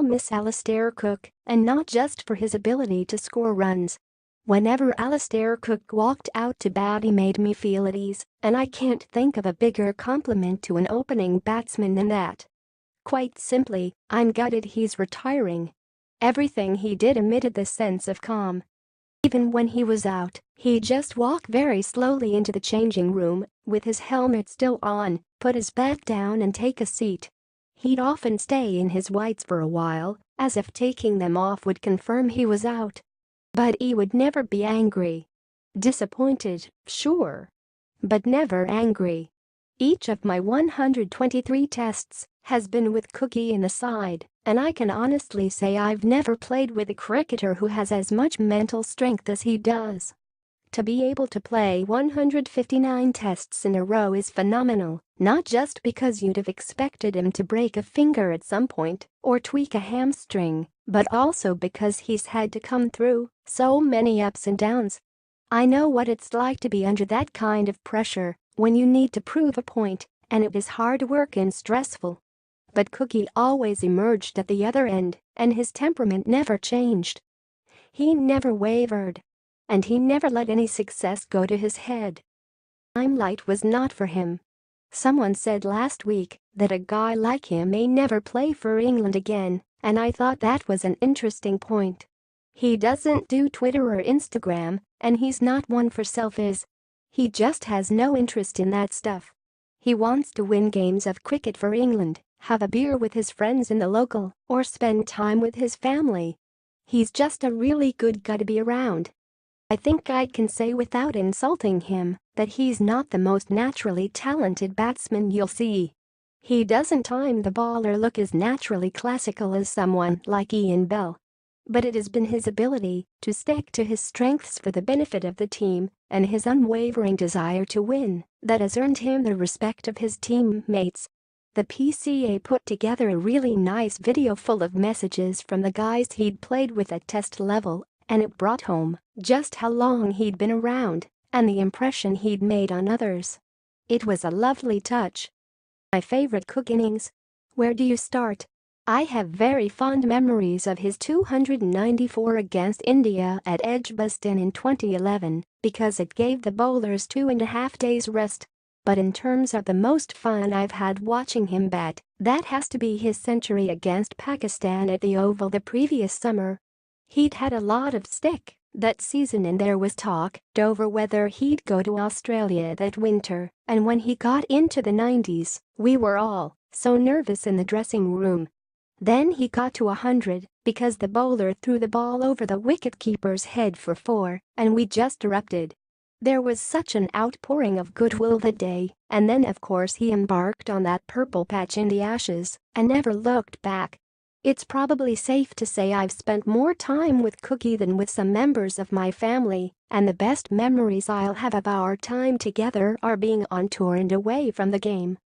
miss Alastair Cook, and not just for his ability to score runs. Whenever Alastair Cook walked out to bat he made me feel at ease, and I can't think of a bigger compliment to an opening batsman than that. Quite simply, I'm gutted he's retiring. Everything he did emitted this sense of calm. Even when he was out, he'd just walk very slowly into the changing room, with his helmet still on, put his bat down and take a seat. He'd often stay in his whites for a while, as if taking them off would confirm he was out. But he would never be angry. Disappointed, sure. But never angry. Each of my 123 tests has been with Cookie in the side, and I can honestly say I've never played with a cricketer who has as much mental strength as he does. To be able to play 159 tests in a row is phenomenal, not just because you'd have expected him to break a finger at some point or tweak a hamstring, but also because he's had to come through so many ups and downs. I know what it's like to be under that kind of pressure when you need to prove a point, and it is hard work and stressful. But Cookie always emerged at the other end, and his temperament never changed. He never wavered. And he never let any success go to his head. Limelight was not for him. Someone said last week that a guy like him may never play for England again, and I thought that was an interesting point. He doesn't do Twitter or Instagram, and he's not one for selfies. He just has no interest in that stuff. He wants to win games of cricket for England, have a beer with his friends in the local, or spend time with his family. He's just a really good guy to be around. I think I can say without insulting him that he's not the most naturally talented batsman you'll see. He doesn't time the ball or look as naturally classical as someone like Ian Bell. But it has been his ability to stick to his strengths for the benefit of the team and his unwavering desire to win that has earned him the respect of his teammates. The PCA put together a really nice video full of messages from the guys he'd played with at test level, and it brought home just how long he'd been around and the impression he'd made on others. It was a lovely touch. My favorite Cook innings? Where do you start? I have very fond memories of his 294 against India at Edgbaston in 2011 because it gave the bowlers 2.5 days rest. But in terms of the most fun I've had watching him bat, that has to be his century against Pakistan at the Oval the previous summer. He'd had a lot of stick that season and there was talk over whether he'd go to Australia that winter, and when he got into the 90s, we were all so nervous in the dressing room. Then he got to 100 because the bowler threw the ball over the wicket-keeper's head for 4, and we just erupted. There was such an outpouring of goodwill that day, and then of course he embarked on that purple patch in the Ashes and never looked back. It's probably safe to say I've spent more time with Cookie than with some members of my family, and the best memories I'll have of our time together are being on tour and away from the game.